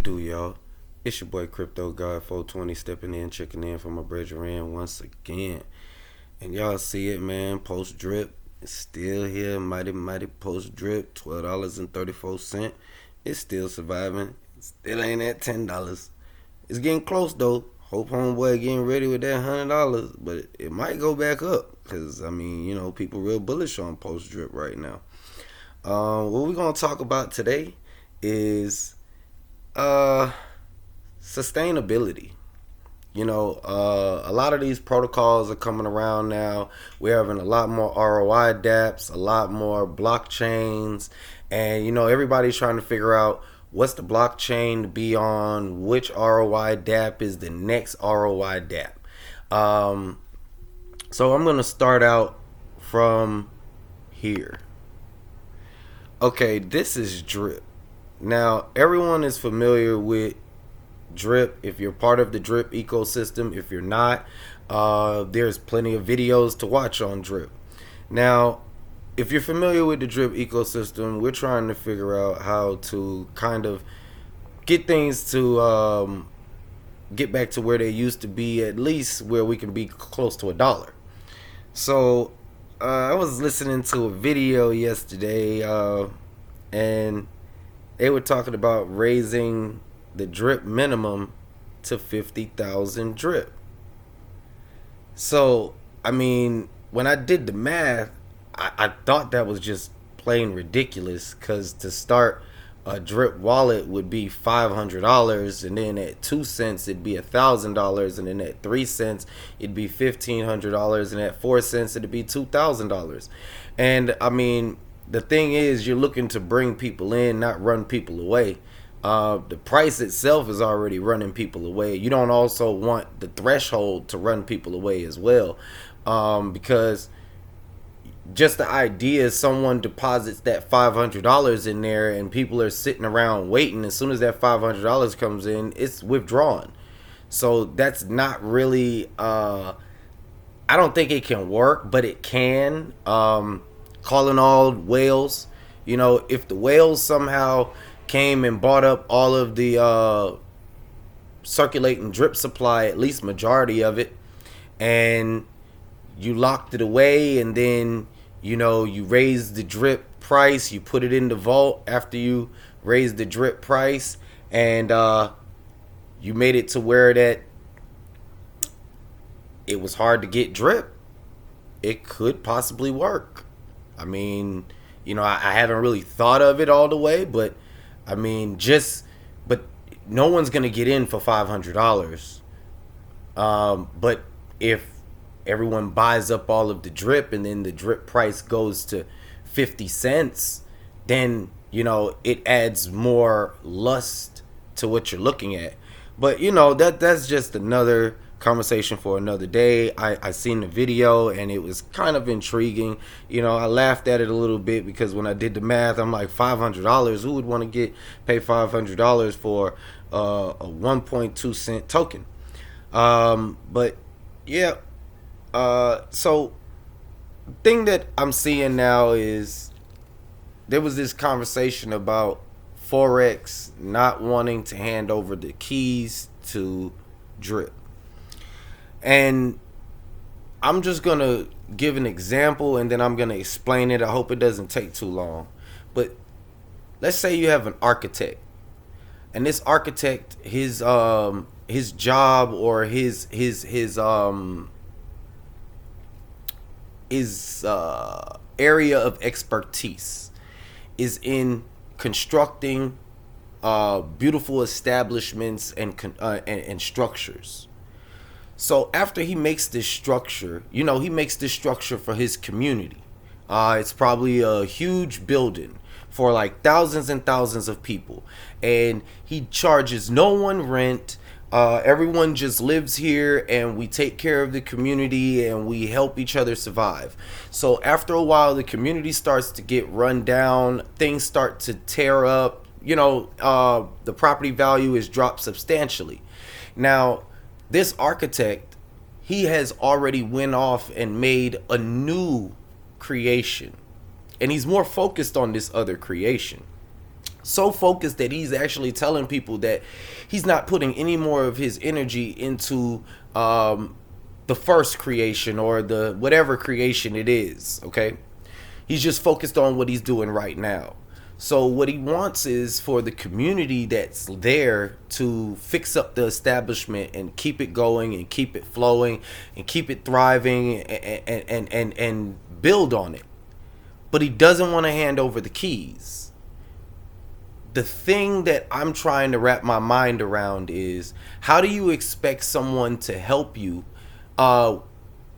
do, y'all? It's your boy Crypto God 420 stepping in, checking in for my brethren once again. And y'all see it, man. Post drip is still here. Mighty post drip, $12.34. It's still surviving. Still ain't at $10. It's getting close though. Hope homeboy getting ready with that $100, but it might go back up because I mean, you know, people real bullish on post drip right now. What we're gonna talk about today is sustainability. You know, a lot of these protocols are coming around now. We're having a lot more ROI dApps, a lot more blockchains, and you know, everybody's trying to figure out what's the blockchain to be on, which ROI dApp is the next ROI dApp. So I'm gonna start out from here. Okay, this is drip. Now, everyone is familiar with drip. If you're part of the drip ecosystem, if you're not, there's plenty of videos to watch on drip. Now, if you're familiar with the drip ecosystem, we're trying to figure out how to kind of get things to get back to where they used to be, at least where we can be close to $1. So I was listening to a video yesterday, and they were talking about raising the drip minimum to 50,000 drip. So, I mean, when I did the math, I thought that was just plain ridiculous, because to start a drip wallet would be $500, and then at 2 cents it'd be $1,000, and then at 3 cents it'd be $1,500, and at 4 cents it'd be $2,000. And I mean, the thing is, you're looking to bring people in, not run people away. The price itself is already running people away. You don't also want the threshold to run people away as well, because just the idea is someone deposits that $500 in there and people are sitting around waiting. As soon as that $500 comes in, it's withdrawn. So that's not really, I don't think it can work, but it can. Calling all whales, you know, if the whales somehow came and bought up all of the circulating drip supply, at least majority of it, and you locked it away, and then you know, you raise the drip price, you put it in the vault after you raise the drip price, and you made it to where that it was hard to get drip. It could possibly work. I mean, you know, I haven't really thought of it all the way, but I mean, but no one's gonna get in for $500. But if everyone buys up all of the drip and then the drip price goes to 50 cents, then, you know, it adds more lust to what you're looking at. But, you know, that's just another conversation for another day. I seen the video and it was kind of intriguing. You know, I laughed at it a little bit because when I did the math, I'm like, $500, who would want to pay $500 for a 1.2 cent token? But yeah. So the thing that I'm seeing now is there was this conversation about Forex not wanting to hand over the keys to drip. And I'm just going to give an example and then I'm going to explain it. I hope it doesn't take too long. But let's say you have an architect, and this architect, his job or his area of expertise is in constructing beautiful establishments and structures. So after he makes this structure, you know, he makes this structure for his community. It's probably a huge building for like thousands and thousands of people, and he charges no one rent. Everyone just lives here, and we take care of the community and we help each other survive. So after a while, the community starts to get run down, things start to tear up, you know, the property value is dropped substantially. Now, this architect, he has already went off and made a new creation, and he's more focused on this other creation. So focused that he's actually telling people that he's not putting any more of his energy into the first creation or the whatever creation it is. Okay, he's just focused on what he's doing right now. So what he wants is for the community that's there to fix up the establishment and keep it going and keep it flowing and keep it thriving and build on it. But he doesn't want to hand over the keys. The thing that I'm trying to wrap my mind around is, how do you expect someone to help you?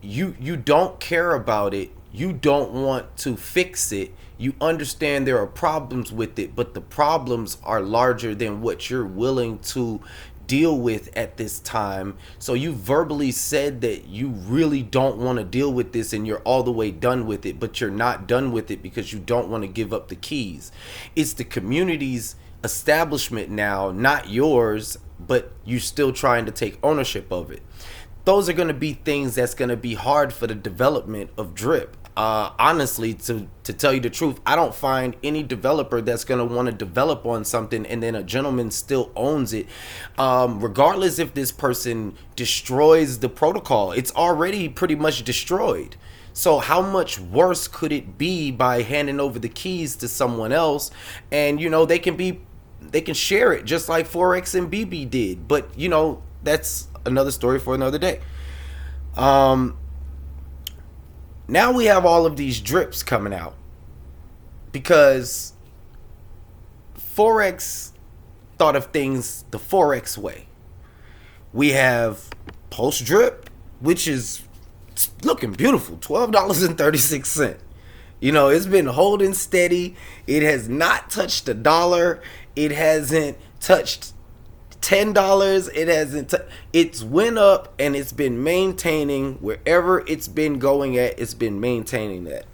You don't care about it. You don't want to fix it. You understand there are problems with it, but the problems are larger than what you're willing to deal with at this time. So you verbally said that you really don't want to deal with this and you're all the way done with it, but you're not done with it because you don't want to give up the keys. It's the community's establishment now, not yours, but you're still trying to take ownership of it. Those are going to be things that's going to be hard for the development of Drip. Honestly, to tell you the truth, I don't find any developer that's going to want to develop on something and then a gentleman still owns it. Regardless if this person destroys the protocol, it's already pretty much destroyed. So how much worse could it be by handing over the keys to someone else? And, you know, they can share it just like Forex and BB did. But, you know, that's another story for another day. Now we have all of these drips coming out because Forex thought of things the Forex way. We have post drip, which is looking beautiful, $12.36. You know, it's been holding steady. It has not touched $1. It hasn't touched $10. It hasn't it's went up and it's been maintaining wherever it's been going at. It's been maintaining that.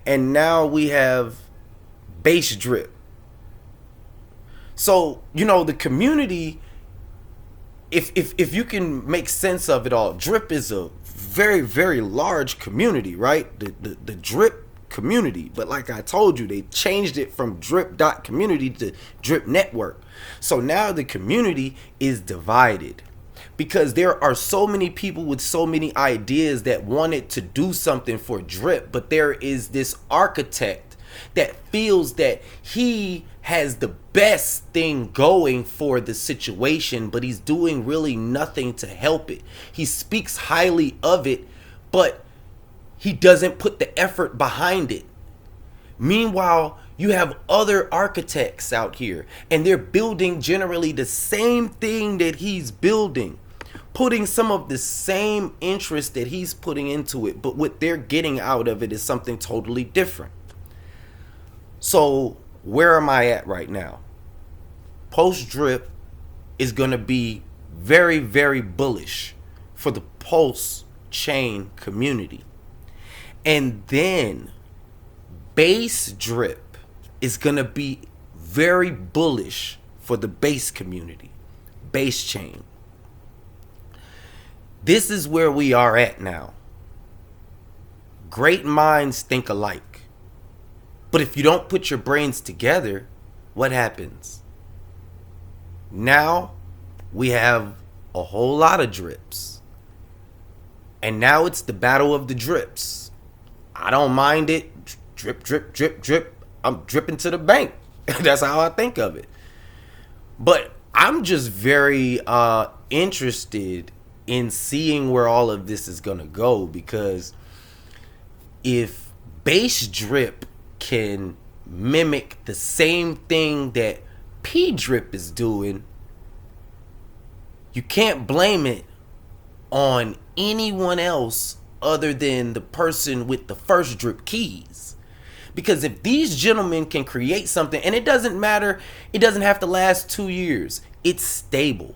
And now we have base drip. So, you know, the community, if you can make sense of it all, drip is a very, very large community, right? The drip community. But like I told you, they changed it from drip.community to drip network. So now the community is divided because there are so many people with so many ideas that wanted to do something for drip, but there is this architect that feels that he has the best thing going for the situation, but he's doing really nothing to help it. He speaks highly of it, but he doesn't put the effort behind it. Meanwhile, you have other architects out here and they're building generally the same thing that he's building, putting some of the same interest that he's putting into it, but what they're getting out of it is something totally different. So where am I at right now? Post drip is going to be very, very bullish for the Pulse chain community. And then base drip is going to be very bullish for the base community, base chain. This is where we are at now. Great minds think alike. But if you don't put your brains together, what happens? Now we have a whole lot of drips. And now it's the battle of the drips. I don't mind it. Drip, drip, drip, drip. I'm dripping to the bank. That's how I think of it. But I'm just very interested in seeing where all of this is going to go, because if base drip can mimic the same thing that P drip is doing, you can't blame it on anyone else other than the person with the first drip keys. Because if these gentlemen can create something, and it doesn't matter, it doesn't have to last 2 years, it's stable.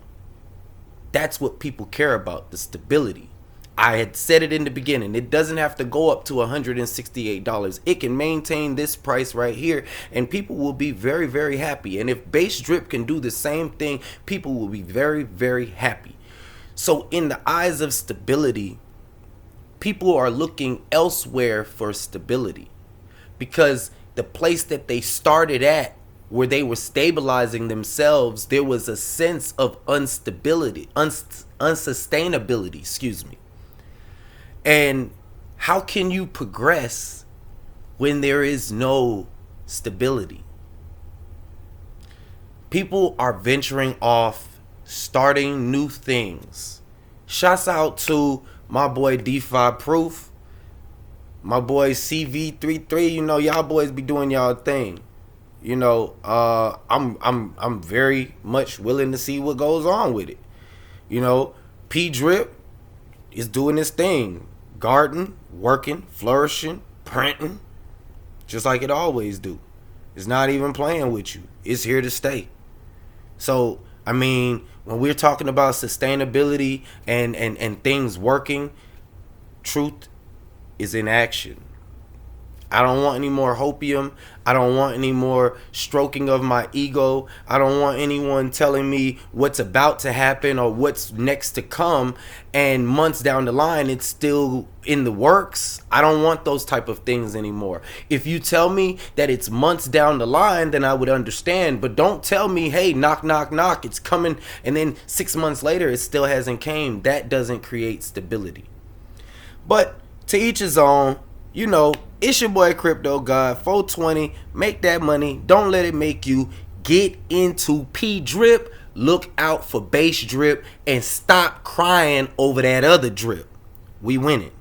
That's what people care about, the stability. I had said it in the beginning, it doesn't have to go up to $168. It can maintain this price right here and people will be very, very happy. And if base drip can do the same thing, people will be very, very happy. So in the eyes of stability, people are looking elsewhere for stability, because the place that they started at where they were stabilizing themselves, there was a sense of unstability, unsustainability, excuse me. And how can you progress when there is no stability? People are venturing off, starting new things. Shouts out to my boy DeFi Proof, my boy CV33. You know, y'all boys be doing y'all thing. You know, I'm very much willing to see what goes on with it. You know, P Drip is doing his thing, garden, working, flourishing, printing, just like it always do. It's not even playing with you. It's here to stay. So, I mean, when we're talking about sustainability and things working, truth is in action. I don't want any more hopium. I don't want any more stroking of my ego. I don't want anyone telling me what's about to happen or what's next to come, and months down the line it's still in the works. I don't want those type of things anymore. If you tell me that it's months down the line, then I would understand. But don't tell me, hey, knock, knock, knock, it's coming, and then 6 months later it still hasn't came. That doesn't create stability. But to each his own. You know, it's your boy Crypto God 420. Make that money. Don't let it make you. Get into P Drip. Look out for base drip and stop crying over that other drip. We winning.